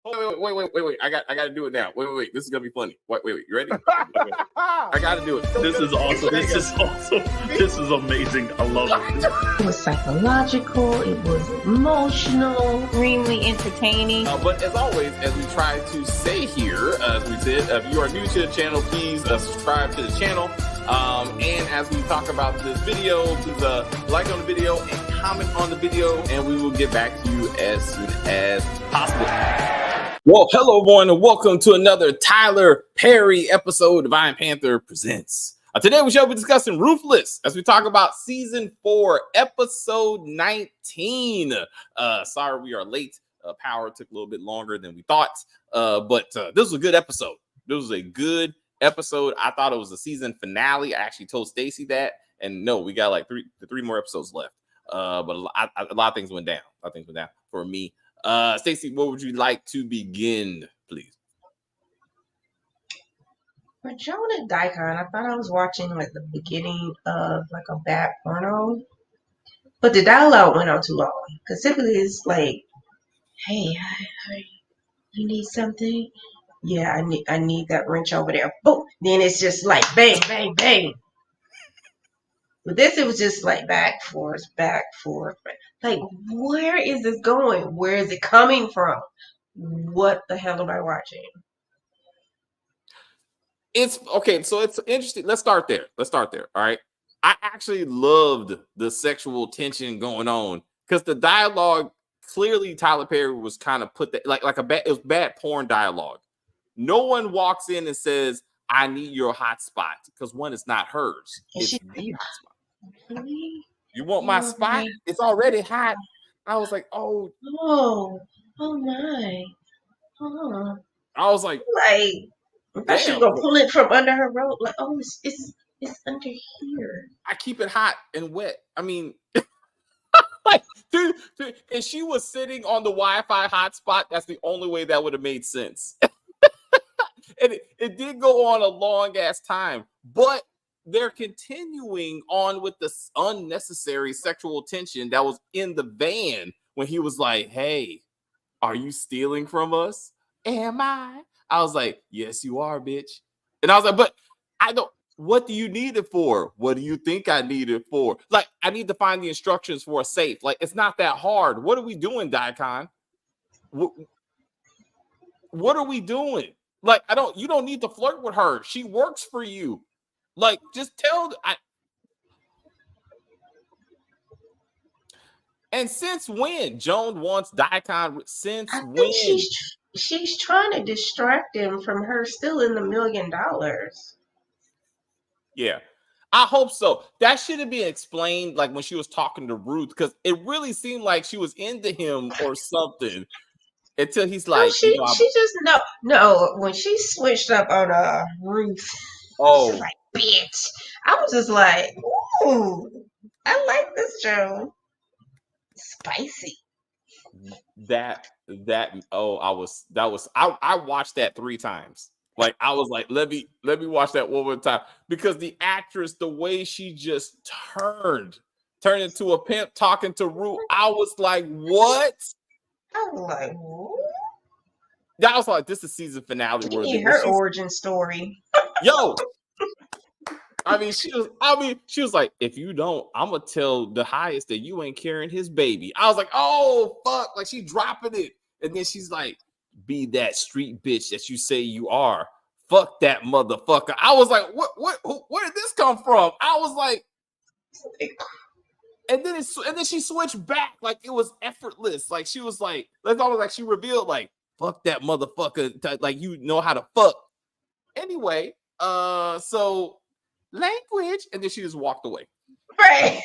Wait. I got to do it now. Wait. This is gonna be funny. Wait. You ready? I got to do it. This is awesome. This is amazing. I love it. It was psychological. It was emotional. Extremely entertaining. But as always, as we try to say here, as we said, if you are new to the channel, please subscribe to the channel. And as we talk about this video, please like on the video and comment on the video, and we will get back to you as soon as possible. Well, hello everyone, and welcome to another Tyler Perry episode of Iron Panther Presents. Today we shall be discussing Ruthless as we talk about season 4, episode 19. Sorry we are late. Power took a little bit longer than we thought, but this was a good episode. This was a good episode. I thought it was a season finale. I actually told Stacy that, and no, we got like three more episodes left. But a lot of things went down. A lot of things went down for me. Stacy, what would you like to begin, please? For Joan and Daikon, I thought I was watching like the beginning of like a bad porno, but the dialogue went on too long. Because typically it's like, "Hey, you need something? Yeah, I need that wrench over there." Boom. Then it's just like bang, bang, bang. With this, it was just like back, forth. Like, where is this going? Where is it coming from? What the hell am I watching? It's okay. So it's interesting. Let's start there. All right. I actually loved the sexual tension going on because the dialogue clearly Tyler Perry was kind of put that it was bad porn dialogue. No one walks in and says, "I need your hot spot," because one, it's not hers. It's the hot spot. Really? You want my spot? It's already hot. I was like, oh my. Oh. I was like, I thought she was gonna pull it from under her robe. Like, oh, it's under here. I keep it hot and wet. I mean, like, dude, and she was sitting on the Wi-Fi hotspot. That's the only way that would have made sense. And it did go on a long ass time, but they're continuing on with this unnecessary sexual tension that was in the van when he was like, "Hey, are you stealing from us? Am I?" I was like, "Yes, you are, bitch." And I was like, "But I don't. What do you need it for? What do you think I need it for? Like, I need to find the instructions for a safe. Like, it's not that hard. What are we doing, Daikon? What are we doing? Like, you don't need to flirt with her. She works for you. Like, just And since when? Joan wants Daikon. Since when? She's trying to distract him from her stealing $1 million. Yeah, I hope so. That should have been explained, like when she was talking to Ruth, because it really seemed like she was into him or something. Until he's like, she just no. When she switched up on Ruth, she's like, "Bitch." I was just like, "Ooh, I like this Joan. Spicy." I watched that 3 times. Like, I was like, let me watch that one more time, because the actress, the way she just turned into a pimp talking to Ruth, I was like, what? I was like, what? I was like, this is season finale worthy. Her origin story. Yo. She was like, "If you don't, I'm gonna tell the highest that you ain't carrying his baby." I was like, "Oh fuck!" Like, she dropping it, and then she's like, "Be that street bitch that you say you are. Fuck that motherfucker." I was like, where did this come from? I was like, and then she switched back like it was effortless. Like, she was like, that's almost like she revealed, like, "Fuck that motherfucker," like, you know how to fuck. Anyway, so. Language, and then she just walked away. Right.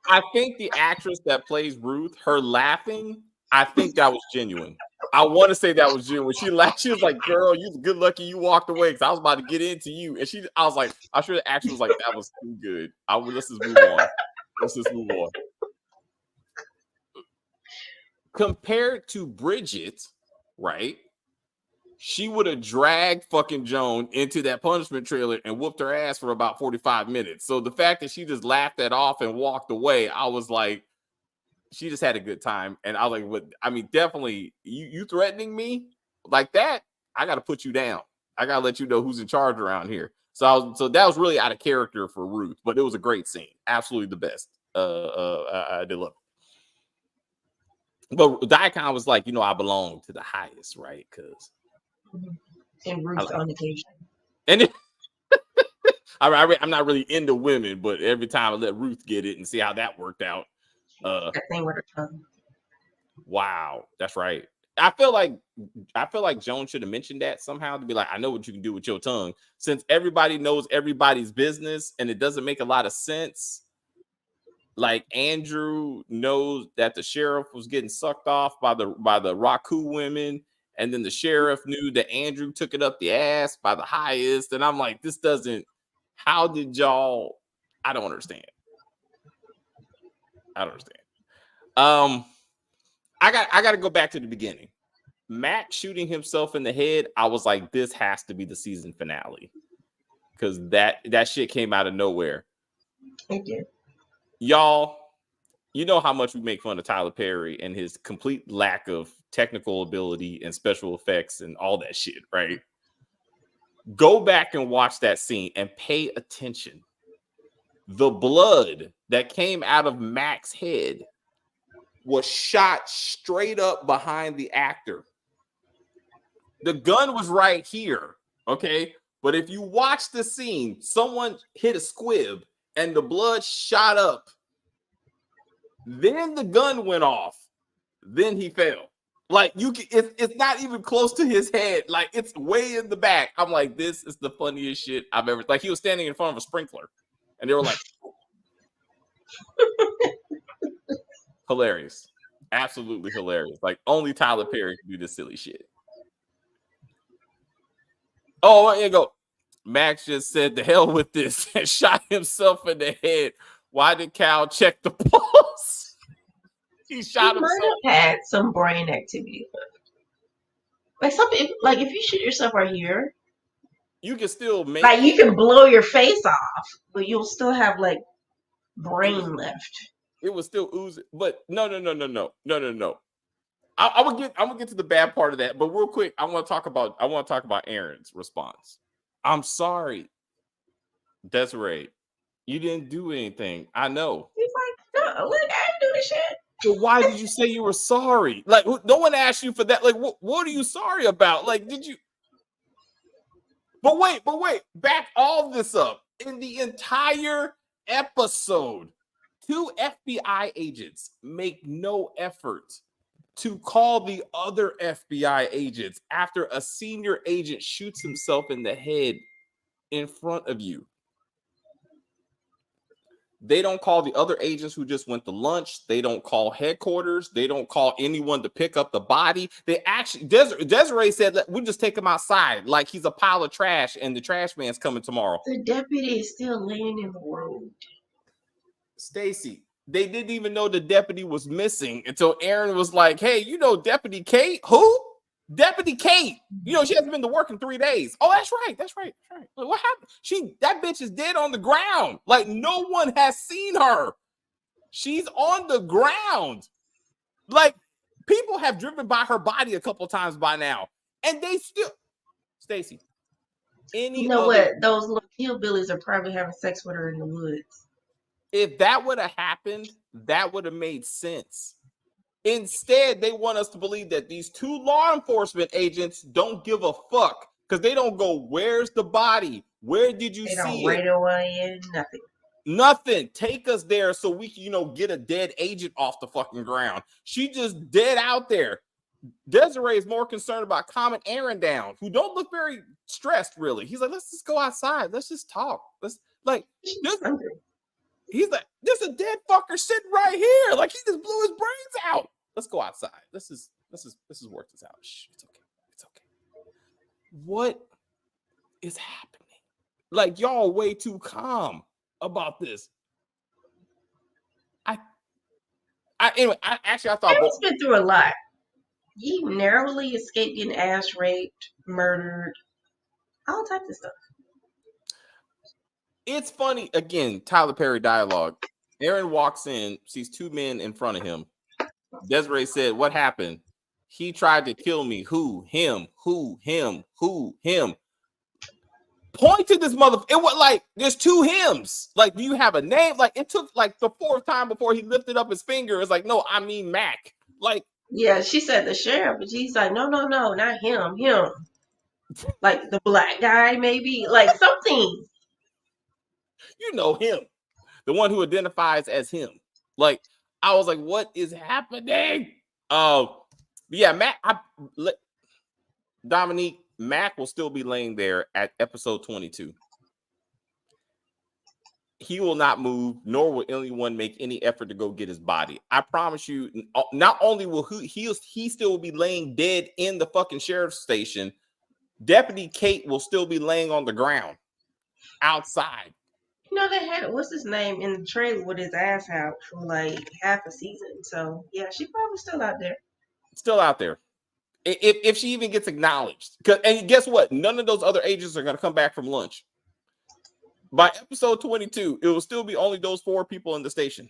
I think the actress that plays Ruth, her laughing, I think that was genuine. I want to say that was genuine. She laughed. She was like, "Girl, you good lucky you walked away, because I was about to get into you." And I was like, I'm sure the actress was like, "That was too good. Let's just move on." Compared to Bridget, right? She would have dragged fucking Joan into that punishment trailer and whooped her ass for about 45 minutes. So the fact that she just laughed that off and walked away, I was like, she just had a good time. And I was like, what? I mean, definitely, you threatening me like that, I got to put you down. I got to let you know who's in charge around here. So that was really out of character for Ruth, but it was a great scene. Absolutely the best. I did love it. But Daikon was like, I belong to the highest, right? Because And Ruth on occasion. And it, I'm not really into women, but every time I let Ruth get it and see how that worked out. That thing with her tongue. Wow, that's right. I feel like Joan should have mentioned that somehow to be like, I know what you can do with your tongue, since everybody knows everybody's business and it doesn't make a lot of sense. Like Andrew knows that the sheriff was getting sucked off by the Raku women, and then the sheriff knew that Andrew took it up the ass by the highest, and I'm like, this doesn't. How did y'all? I don't understand. I got to go back to the beginning. Matt shooting himself in the head. I was like, this has to be the season finale, because that shit came out of nowhere. It did. Y'all, you know how much we make fun of Tyler Perry and his complete lack of technical ability and special effects and all that shit, right? Go back and watch that scene and pay attention. The blood that came out of Mac's head was shot straight up behind the actor. The gun was right here, okay? But if you watch the scene, someone hit a squib and the blood shot up. Then the gun went off. Then he fell. Like it's not even close to his head. Like it's way in the back. I'm like, this is the funniest shit I've ever. Like he was standing in front of a sprinkler, and they were like, hilarious, absolutely hilarious. Like only Tyler Perry can do this silly shit. Oh, there you go. Max just said, "The hell with this," and shot himself in the head. Why did Cal check the pulse? He shot himself. Might have had some brain activity. Like something, like if you shoot yourself right here, you can still make like you can blow your face off, but you'll still have like brain left. It was still oozing, but no. I'm gonna get to the bad part of that, but real quick, I want to talk about Aaron's response. I'm sorry, Desiree, you didn't do anything. I know. He's like, no, look, I didn't do this shit. So why did you say you were sorry? Like, no one asked you for that. Like, what are you sorry about? Like, did you? But wait, back all this up. In the entire episode, 2 FBI agents make no effort to call the other FBI agents after a senior agent shoots himself in the head in front of you. They don't call the other agents who just went to lunch. They don't call headquarters. They don't call anyone to pick up the body. They actually, Desiree said, we just take him outside like he's a pile of trash and the trash man's coming tomorrow. The deputy is still laying in the road. Stacy, they didn't even know the deputy was missing until Aaron was like, hey, Deputy Kate? Who? Deputy Kate. She hasn't been to work in 3 days. Oh, that's right. Like, what happened? That bitch is dead on the ground. Like, no one has seen her. She's on the ground. Like, people have driven by her body a couple times by now. And they still, Stacy. What? Those little hillbillies are probably having sex with her in the woods. If that would have happened, that would have made sense. Instead, they want us to believe that these 2 law enforcement agents don't give a fuck because they don't go, where's the body? Where did you see it? They don't radio in, nothing. Nothing. Take us there so we can, get a dead agent off the fucking ground. She just dead out there. Desiree is more concerned about calming Aaron down, who don't look very stressed, really. He's like, let's just go outside. Let's just talk. He's like, there's a dead fucker sitting right here. Like, he just blew his brains out. Let's go outside. This is work this out. Shh, it's okay. What is happening? Like, y'all way too calm about this. Anyway, I thought Aaron's been through a lot. He narrowly escaped getting ass raped, murdered, all types of stuff. It's funny, again, Tyler Perry dialogue. Aaron walks in, sees 2 men in front of him, Desiree said, "What happened? He tried to kill me. Who? Him? Who? Him? Who? Him?" Point to this mother. It was like there's two hymns. Like, do you have a name? Like, it took like the fourth time before he lifted up his finger. It's like, no, I mean Mac. Like, Yeah, she said the sheriff, but she's like, no, not him, him. Like the black guy, maybe, like something. you know him, the one who identifies as him. Like, I was like, what is happening? Yeah, Mac. Dominique, Mac will still be laying there at episode 22. He will not move, nor will anyone make any effort to go get his body. I promise you, not only will he still be laying dead in the fucking sheriff's station, Deputy Kate will still be laying on the ground outside. You know, they had, what's his name, in the trailer with his ass out for like half a season. So, yeah, she's probably still out there. Still out there. If she even gets acknowledged. And guess what? None of those other agents are going to come back from lunch. By episode 22, it will still be only those 4 people in the station.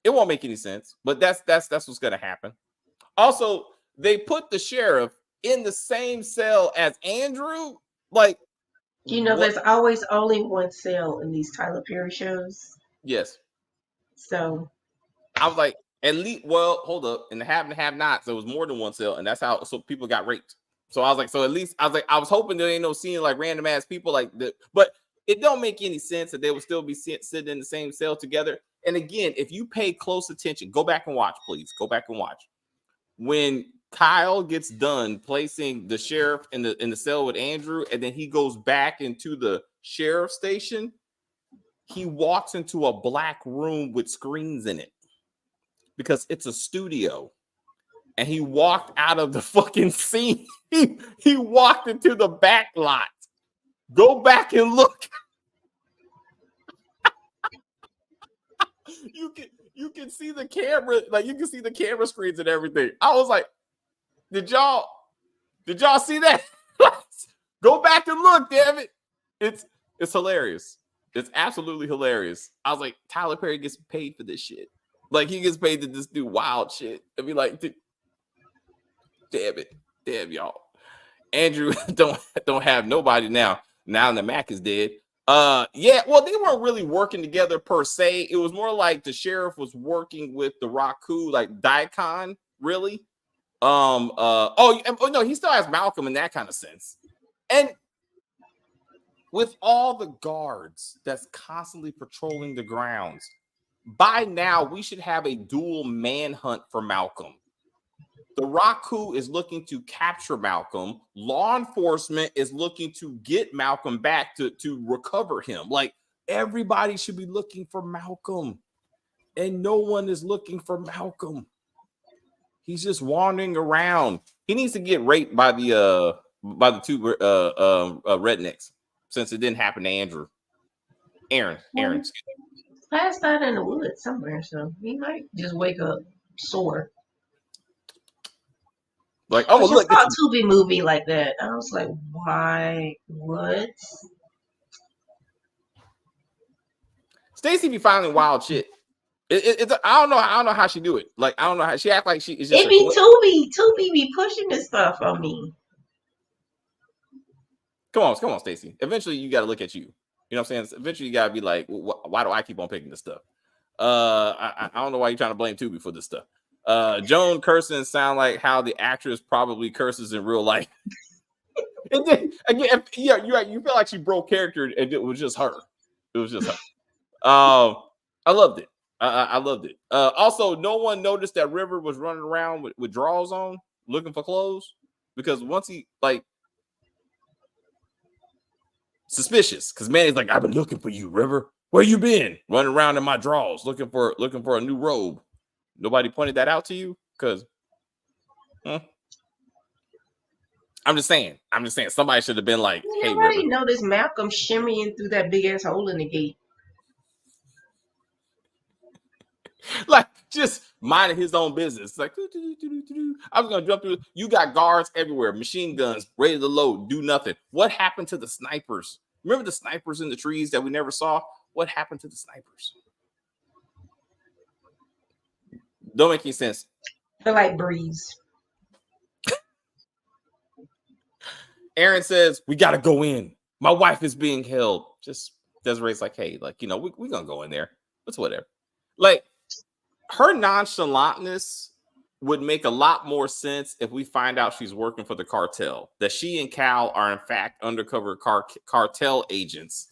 It won't make any sense, but that's what's going to happen. Also, they put the sheriff in the same cell as Andrew. Like, You know, there's always only one cell in these Tyler Perry shows. Yes. So I was like, at least, well, hold up. In the have and have nots, there was more than one cell, and that's how people got raped. So I was like, so at least I was hoping there ain't no seeing like random ass people like that, but it don't make any sense that they would still be sitting in the same cell together. And again, if you pay close attention, go back and watch, please. Go back and watch. When Kyle gets done placing the sheriff in the cell with Andrew, and then he goes back into the sheriff's station, he walks into a black room with screens in it because it's a studio. And he walked out of the fucking scene. He walked into the back lot. Go back and look. You can see the camera, like you can see the camera screens and everything. I was like, did y'all see that? Go back and look, damn it. It's hilarious. It's absolutely hilarious. I was like, Tyler Perry gets paid for this shit. Like, he gets paid to just do wild shit. I mean, like, damn it. Damn y'all. Andrew don't have nobody now. Now the Mac is dead. Yeah, well, they weren't really working together per se. It was more like the sheriff was working with the Raku, like Daikon, really. No, he still has Malcolm in that kind of sense. And with all the guards that's constantly patrolling the grounds, by now we should have a dual manhunt for Malcolm. The Raku is looking to capture Malcolm. Law enforcement is looking to get Malcolm back to recover him. Like, everybody should be looking for Malcolm, and no one is looking for Malcolm. He's just wandering around. He needs to get raped by the 2 rednecks, since it didn't happen to Andrew. Aaron. passed out in the woods somewhere, so he might just wake up sore. Like, I just saw a Tubi movie like that. I was like, why? What? Stacey be finding wild shit. It's I don't know how she do it. Like, I don't know how she act like she is just. It be Tubi be pushing this stuff on me. Come on, Stacey. Eventually, you got to look at you. You know what I'm saying? Eventually, you got to be like, why do I keep on picking this stuff? I don't know why you're trying to blame Tubi for this stuff. Joan cursing sound like how the actress probably curses in real life. And then, again, yeah, you're right. You feel like she broke character, and it was just her. It was just her. I loved it. I loved it. Also, no one noticed that River was running around with drawers on, looking for clothes, because once he suspicious, because Manny's like, I've been looking for you, River. Where you been? Running around in my drawers, looking for a new robe. Nobody pointed that out to you? Because I'm just saying. Somebody should have been like, hey, I already noticed Malcolm shimmying through that big ass hole in the gate. Like, just minding his own business. Like, I was gonna jump through. You got guards everywhere, machine guns ready to load, do nothing. What happened to the snipers? Remember the snipers in the trees that we never saw? What happened to the snipers? Don't make any sense. They're like Breeze. Aaron says, we got to go in. My wife is being held. Just Desiree's like, hey, like, you know, we're going to go in there. It's whatever. Like, her nonchalantness would make a lot more sense if we find out she's working for the cartel, that she and Cal are, in fact, undercover cartel agents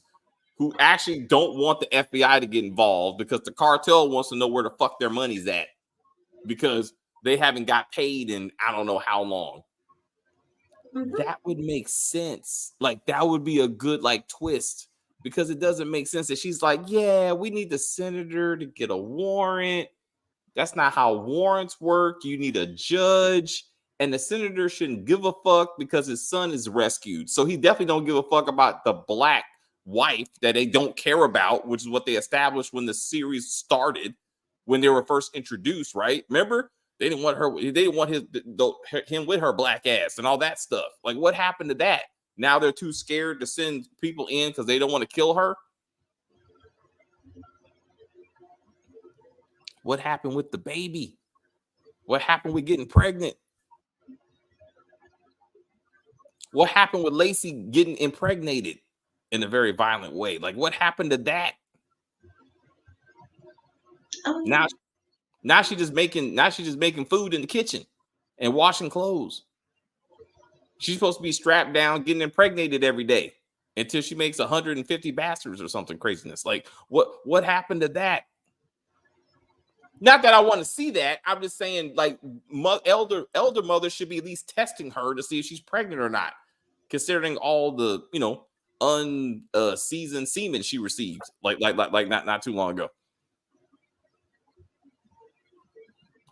who actually don't want the FBI to get involved because the cartel wants to know where the fuck their money's at because they haven't got paid in I don't know how long. Mm-hmm. That would make sense. Like, that would be a good, like, twist because it doesn't make sense that she's like, yeah, we need the senator to get a warrant. That's not how warrants work. You need a judge. And the senator shouldn't give a fuck because his son is rescued. So he definitely don't give a fuck about the black wife that they don't care about, which is what they established when the series started, when they were first introduced, right? Remember? They didn't want her. They didn't want him with her black ass and all that stuff. Like, what happened to that? Now they're too scared to send people in because they don't want to kill her. What happened with the baby? What happened with getting pregnant? What happened with Lacey getting impregnated in a very violent way? Like, what happened to that? Oh, yeah. Now she's just making food in the kitchen and washing clothes. She's supposed to be strapped down, getting impregnated every day until she makes 150 bastards or something craziness. Like, what happened to that? Not that I want to see that. I'm just saying, like, elder mother should be at least testing her to see if she's pregnant or not, considering all the, you know, unseasoned semen she received, like not too long ago.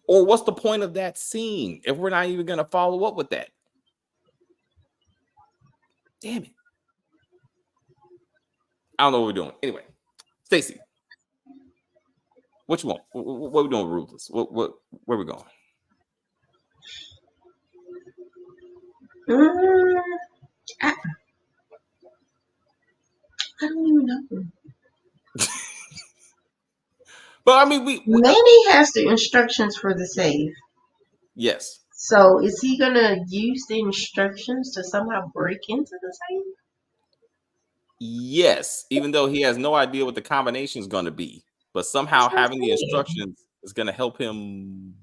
Or what's the point of that scene if we're not even going to follow up with that? Damn it. I don't know what we're doing. Anyway, Stacey, what you want? What are we doing with Ruthless? Where are we going? I don't even know. But I mean, Manny has the instructions for the safe. Yes. So is he gonna use the instructions to somehow break into the safe? Yes, even though he has no idea what the combination is going to be, but somehow having the instructions is going to help him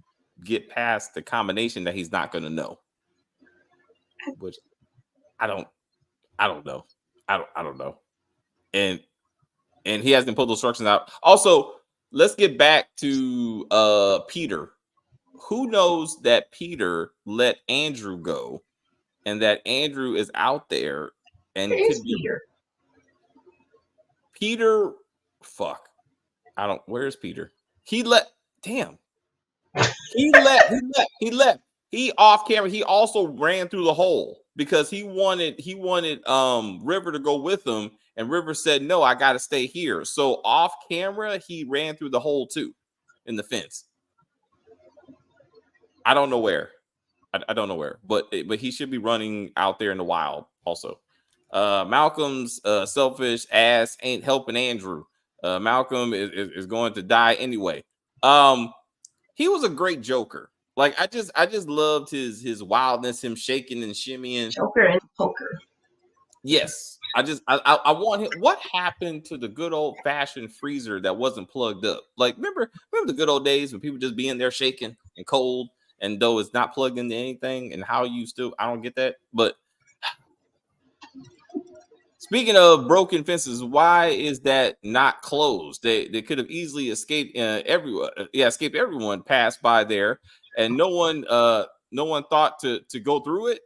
get past the combination that he's not going to know. Which I don't know. I don't know. And he hasn't pulled those instructions out. Also, let's get back to Peter. Who knows that Peter let Andrew go and that Andrew is out there and Where's could be Peter? Peter, fuck. Where's Peter? He left. He left. He off camera. He also ran through the hole because he wanted River to go with him. And River said, no, I got to stay here. So off camera, he ran through the hole too in the fence. I don't know where. I don't know where, but he should be running out there in the wild also. Malcolm's selfish ass ain't helping Andrew. Malcolm is going to die anyway. He was a great Joker. Like, I just loved his wildness, him shaking and shimmying. Joker and poker. Yes, I want him. What happened to the good old fashioned freezer that wasn't plugged up? Like, remember the good old days when people just be in there shaking and cold, and though it's not plugged into anything, and how you still, I don't get that. But speaking of broken fences, why is that not closed? They could have easily escaped everyone. Escaped everyone passed by there, and no one thought to go through it.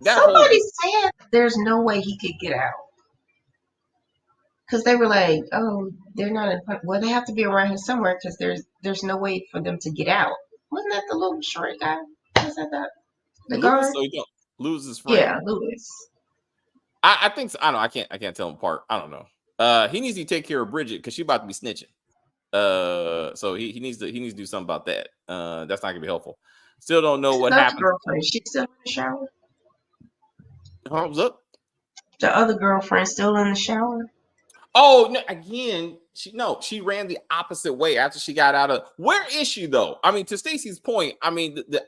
Somebody said there's no way he could get out. Because they were like, oh, they're not in, well, they have to be around here somewhere because there's no way for them to get out. Wasn't that the little short guy? Was that the guard? So you don't lose his friend. Yeah, Lewis. I think so. I don't know. I can't tell him apart. I don't know. He needs to take care of Bridget because she's about to be snitching. So he needs to do something about that. That's not gonna be helpful. Still don't know what happened. Girlfriend, she's still in the shower. What's up? The other girlfriend still in the shower. Oh, no, again, she ran the opposite way after she got out of. Where is she though? I mean, to Stacey's point, I mean the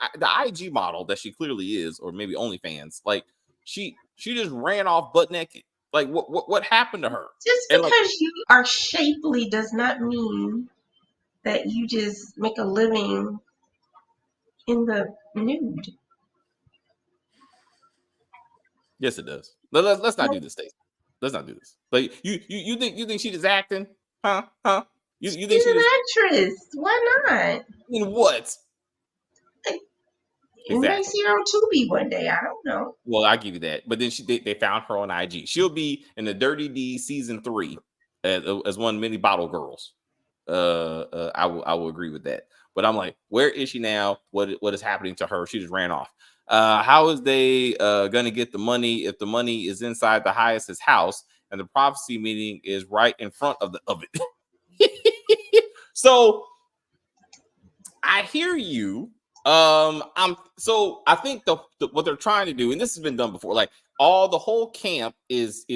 IG model that she clearly is, or maybe OnlyFans, like she just ran off butt naked. Like what happened to her? Just And like, because you are shapely does not mean that you just make a living in the nude. yes, it does. Let's not do this, Stacey. Let's not do this. Like you think she just acting? Huh? You think She's she an just actress. Why not? in what? You may Exactly. see her on Tubi one day. I don't know. Well, I give you that. But then they found her on IG. She'll be in the Dirty D season 3 as one of many bottle girls. I will agree with that. But I'm like, where is she now? What is happening to her? She just ran off. How is they gonna get the money if the money is inside the highest's house and the prophecy meeting is right in front of it? So I hear you. I think the what they're trying to do, and this has been done before, like the whole camp is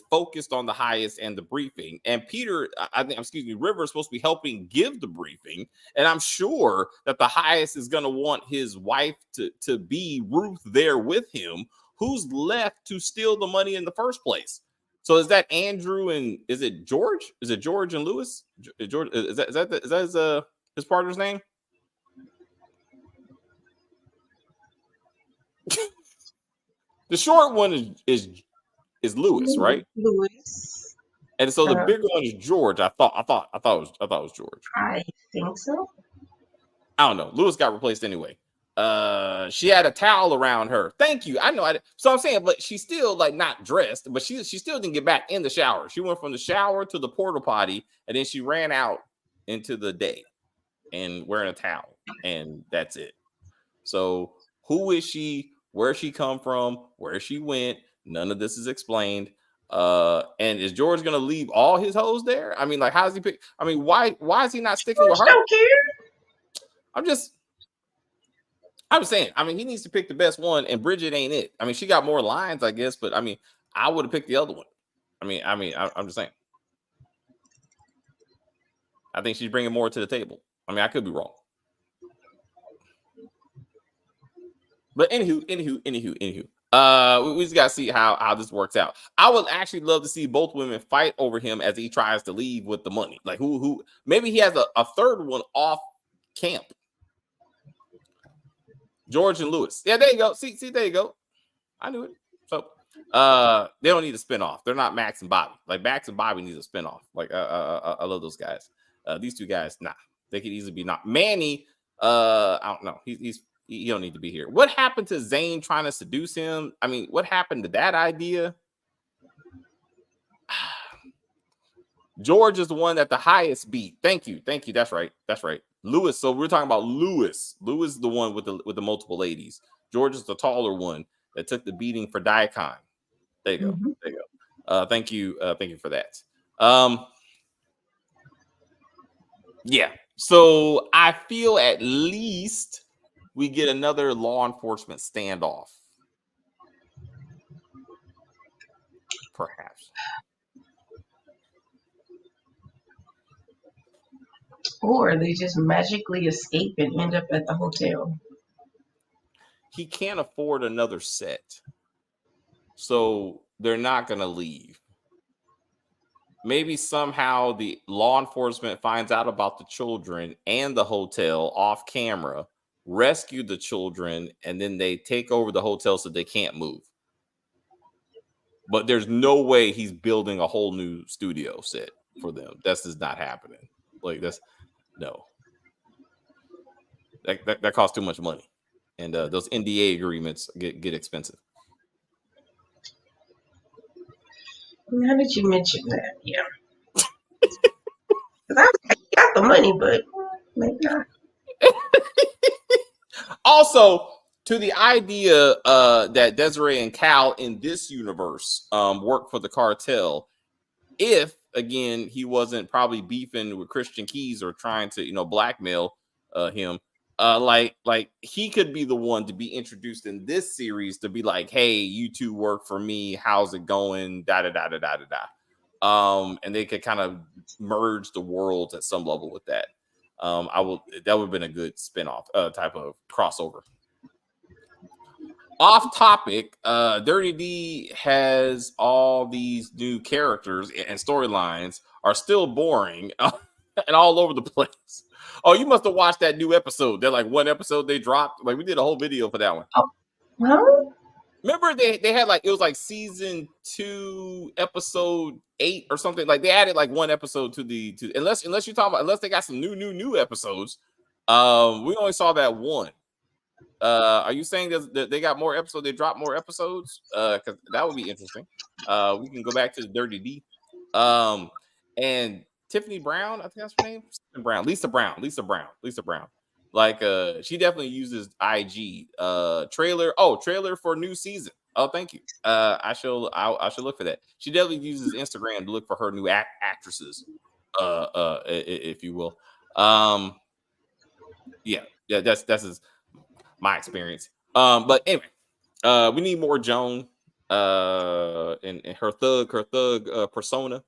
focused on the highest and the briefing. And Peter, I think, excuse me, River is supposed to be helping give the briefing. And I'm sure that the highest is gonna want his wife to be Ruth there with him, who's left to steal the money in the first place. So is that Andrew and is it George? Is it George and Lewis? George is that his partner's name? The short one is Lewis, right? Lewis. And so the bigger one is George. I thought it was George. I think so. I don't know. Lewis got replaced anyway. She had a towel around her. Thank you. I know. So I'm saying, but she's still like not dressed, but she still didn't get back in the shower. She went from the shower to the porta potty, and then she ran out into the day and wearing a towel, and that's it. So who is she? Where she come from? Where she went? None of this is explained. And is George gonna leave all his hoes there? I mean, like, how does he pick? I mean, why is he not sticking with her? Don't care. I'm saying, I mean, he needs to pick the best one, and Bridget ain't it. I mean, she got more lines, I guess, but I mean, I would have picked the other one. I'm just saying. I think she's bringing more to the table. I mean, I could be wrong. But anywho, we just gotta see how this works out. I would actually love to see both women fight over him as he tries to leave with the money. Like who maybe he has a third one off camp. George and Lewis. Yeah, there you go. See, there you go. I knew it. So they don't need a spinoff. They're not Max and Bobby. Like Max and Bobby needs a spinoff. Like I love those guys. These two guys, nah. They could easily be not. Manny, I don't know. He don't need to be here. What happened to Zane trying to seduce him? I mean, what happened to that idea? George is the one that the highest beat. Thank you. That's right. Lewis. So we're talking about Lewis. Lewis is the one with the multiple ladies. George is the taller one that took the beating for Daikon. There you go. Mm-hmm. There you go. Thank you for that. Yeah. So I feel at least we get another law enforcement standoff. Perhaps. Or they just magically escape and end up at the hotel. He can't afford another set. So they're not going to leave. Maybe somehow the law enforcement finds out about the children and the hotel off camera, rescue the children, and then they take over the hotel so they can't move. But there's no way he's building a whole new studio set for them. That's just not happening. Like no. That costs too much money. And those NDA agreements get expensive. How did you mention that? Yeah. Because I got the money, but maybe not. Also, to the idea that Desiree and Cal in this universe work for the cartel, if again he wasn't probably beefing with Christian Keys or trying to blackmail him, like he could be the one to be introduced in this series to be like, hey, you two work for me, how's it going, da da da da da da da. and they could kind of merge the worlds at some level with that. That would have been a good spinoff type of crossover. Off topic, Dirty D has all these new characters and storylines are still boring and all over the place. Oh, you must have watched that new episode. They're like one episode they dropped. Like we did a whole video for that one. Huh? Remember they had like it was like season 2, episode 8 or something. Like they added like one episode to unless you're talking about unless they got some new episodes. We only saw that one. Are you saying that they got more episodes? They dropped more episodes? Because that would be interesting. We can go back to the Dirty D. And Tiffany Brown, I think that's her name. Lisa Brown. Like she definitely uses IG trailer. Oh, trailer for new season. Oh, thank you. I should look for that. She definitely uses Instagram to look for her new actresses. If you will. Yeah, that's my experience. But anyway, we need more Joan and her thug persona.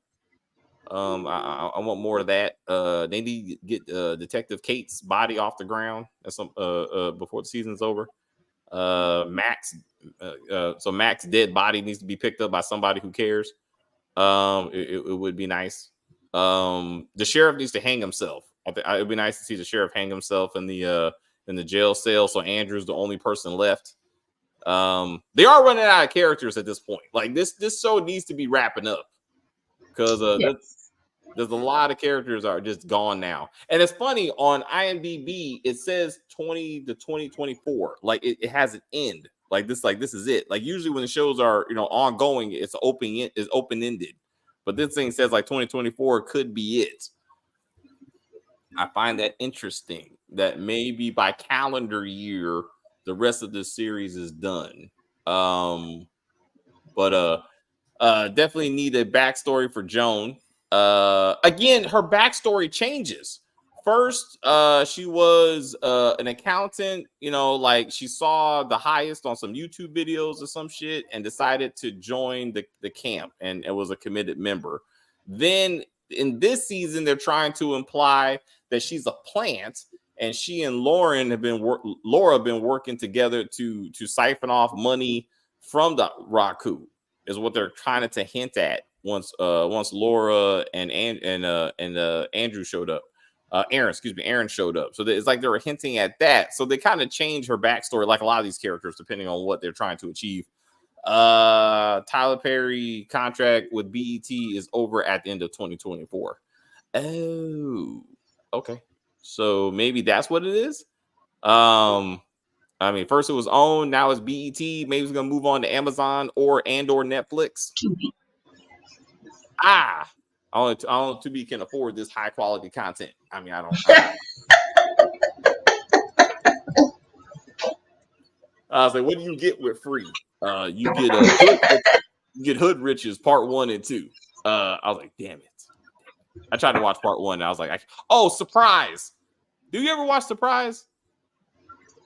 I want more of that. They need to get Detective Kate's body off the ground at some before the season's over. Max dead body needs to be picked up by somebody who cares. It would be nice. The sheriff needs to hang himself. It'd be nice to see the sheriff hang himself in the jail cell. So Andrew's the only person left. They are running out of characters at this point. Like this show needs to be wrapping up because there's a lot of characters are just gone now. And it's funny on IMDb it says 20 to 2024. Like it has an end. Like this is it. Like usually when the shows are ongoing, it's open ended. But this thing says like 2024 could be it. I find that interesting that maybe by calendar year the rest of the series is done. But definitely need a backstory for Joan. Again, her backstory changes. First, she was an accountant, like she saw the highest on some YouTube videos or some shit and decided to join the camp and was a committed member. Then in this season, they're trying to imply that she's a plant and she and Laura have been working together to siphon off money from the Raku is what they're trying to hint at once Laura and Andrew showed up. Aaron showed up. So it's like they were hinting at that. So they kind of change her backstory, like a lot of these characters, depending on what they're trying to achieve. Tyler Perry contract with BET is over at the end of 2024. Oh, okay. So maybe that's what it is. I mean, first it was OWN, now it's BET. Maybe it's gonna move on to Amazon or Netflix. Only Tubi can afford this high quality content. I mean, I don't. I was like, what do you get with free? You get Hood Riches Part 1 and 2. I was like, damn it. I tried to watch Part 1 and I was like, Surprise. Do you ever watch Surprise?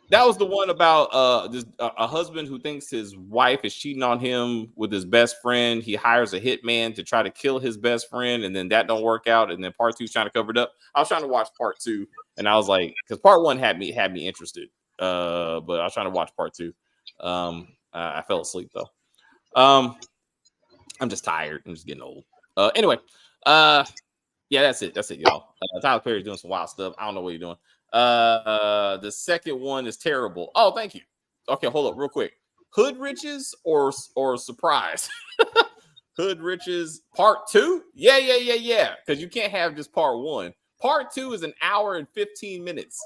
That was the one about a husband who thinks his wife is cheating on him with his best friend. He hires a hitman to try to kill his best friend, and then that don't work out. And then Part 2 is trying to cover it up. I was trying to watch Part 2, and I was like, because Part 1 had me interested, but I was trying to watch Part 2. I fell asleep though. I'm just tired. I'm just getting old. Anyway, yeah, that's it, y'all. Tyler Perry's doing some wild stuff. I don't know what you're doing. The second one is terrible. Oh, thank you. Okay, hold up real quick. Hood Riches or Surprise? Hood Riches Part 2? Yeah. Because you can't have just Part 1. Part 2 is an hour and 15 minutes.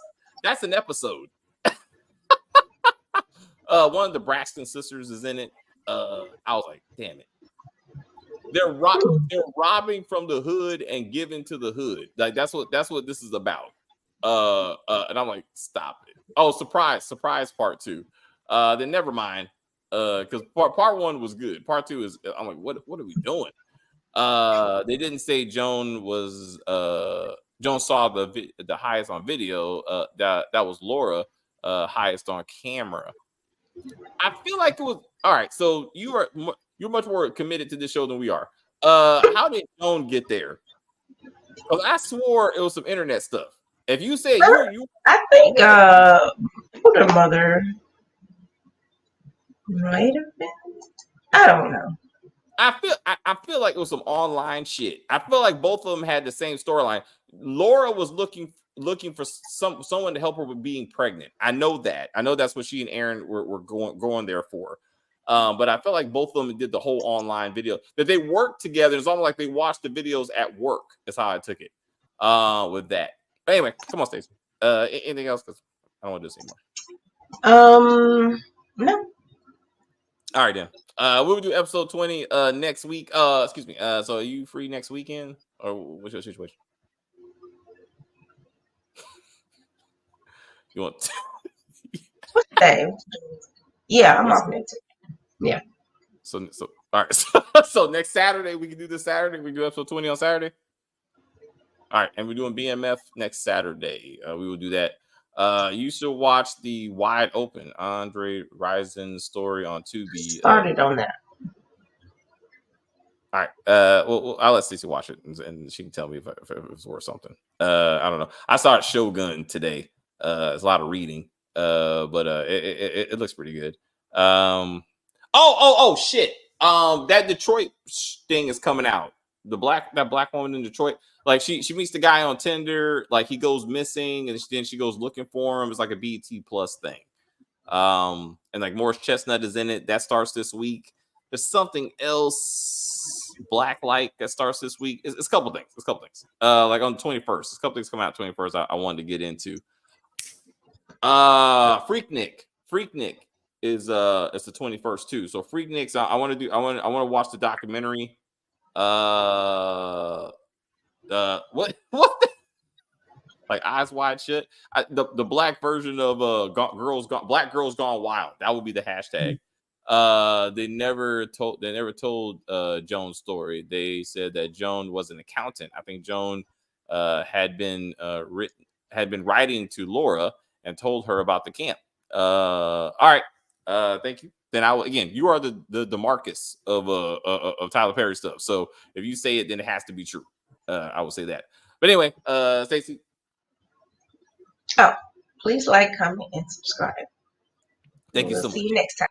That's an episode. One of the Braxton sisters is in it. I was like, damn it. They're robbing from the hood and giving to the hood. Like that's what this is about. And I'm like, stop it. Oh, surprise Part 2. Then never mind. Because part 1 was good. Part 2 is I'm like, what are we doing? They didn't say Joan saw the highest on video. That was Laura highest on camera. I feel like it was all right. So you're much more committed to this show than we are. How did Joan get there? Because I swore it was some internet stuff. If you say you I think older mother might have been. I don't know. I feel like it was some online shit. I feel like both of them had the same storyline. Laura was looking for someone to help her with being pregnant. I know that. I know that's what she and Aaron were going there for. But I felt like both of them did the whole online video. That they worked together. It's almost like they watched the videos at work. That's how I took it. With that. But anyway, come on, Stacey. Anything else? Because I don't want to do this anymore. No. All right, then. We'll do episode 20 next week. Excuse me. So are you free next weekend? Or what's your situation? You want What day? Yeah, I'm off next week. Yeah. So all right. So next Saturday, we can do this Saturday. We can do episode 20 on Saturday. All right, and we're doing BMF next Saturday. We will do that. You should watch the Wide Open Andre Rison story on Tubi. Started on that. All right. Well, I'll let Stacey watch it, and she can tell me if it was worth something. I don't know. I saw Shogun today. It's a lot of reading. But it looks pretty good. Oh shit. That Detroit thing is coming out. That black woman in Detroit. Like she meets the guy on Tinder, like he goes missing, and then she goes looking for him. It's like a BT Plus thing. And like Morris Chestnut is in it. That starts this week. There's something else Blacklight that starts this week. It's a couple things. Like on the 21st. A couple things come out 21st. I wanted to get into. Freaknik is it's the 21st too. So Freaknik, I want to watch the documentary. What like Eyes Wide Shut, the black version of Black Girls Gone Wild, that would be the hashtag. They never told Joan's story. They said that Joan was an accountant. I think Joan had been writing to Laura and told her about the camp. All right, thank you. Then you are the Marcus of Tyler Perry stuff. So if you say it, then it has to be true. I will say that. But anyway, Stacey. Oh, please like, comment, and subscribe. Thank you so much. See you next time.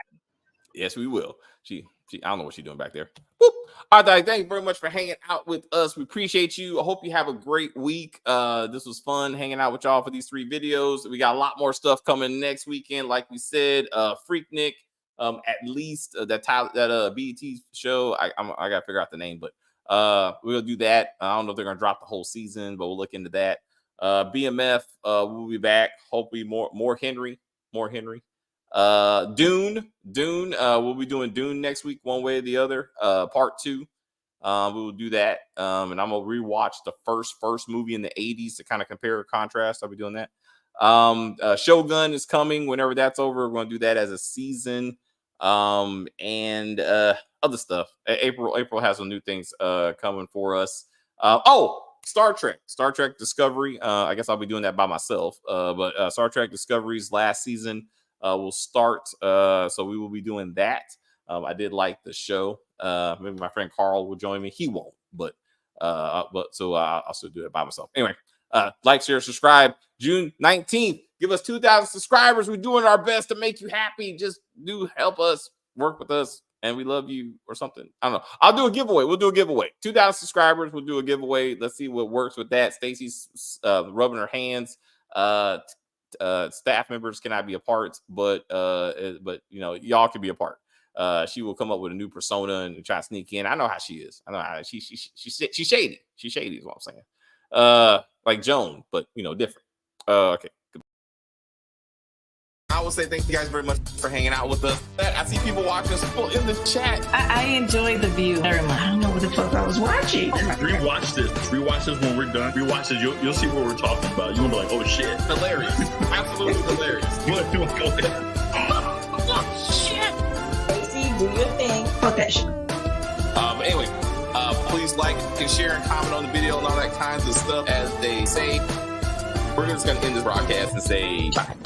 Yes, we will. She I don't know what she's doing back there. Boop. All right, thank you very much for hanging out with us. We appreciate you. I hope you have a great week. This was fun hanging out with y'all for these 3 videos. We got a lot more stuff coming next weekend. Like we said, Freaknik, at least that BET show. I gotta figure out the name, but we'll do that. I don't know if they're gonna drop the whole season, but we'll look into that. BMF, we'll be back. Hopefully more Henry. Dune, we'll be doing Dune next week, one way or the other. Part 2. We will do that. And I'm gonna rewatch the first movie in the 80s to kind of compare or contrast. I'll be doing that. Shogun is coming whenever that's over. We're gonna do that as a season. And other stuff. April has some new things coming for us. Star Trek Discovery. I guess I'll be doing that by myself. But Star Trek Discovery's last season will start. So we will be doing that. I did like the show. Maybe my friend Carl will join me. He won't, but so I'll still do it by myself. Anyway, like, share, subscribe. June 19th. Give us 2,000 subscribers. We're doing our best to make you happy. Just help us, work with us, and we love you or something. I don't know. I'll do a giveaway. We'll do a giveaway. 2,000 subscribers. We'll do a giveaway. Let's see what works with that. Stacy's rubbing her hands. Staff members cannot be a part, but y'all can be a part. She will come up with a new persona and try to sneak in. I know how she is. I know how she's shady. She's shady is what I'm saying. Like Joan, but different. Okay. I will say thank you guys very much for hanging out with us. I see people watching us in the chat. I enjoy the view very much. I don't know what the fuck I was watching. Rewatch this when we're done. Rewatch this. You'll see what we're talking about. You'll be like, oh shit. Hilarious. Absolutely hilarious. You want to go there? Oh shit. Stacey, do your thing. Fuck that shit. But anyway, please like and share and comment on the video and all that kinds of stuff. As they say, we're just going to end this broadcast and say bye.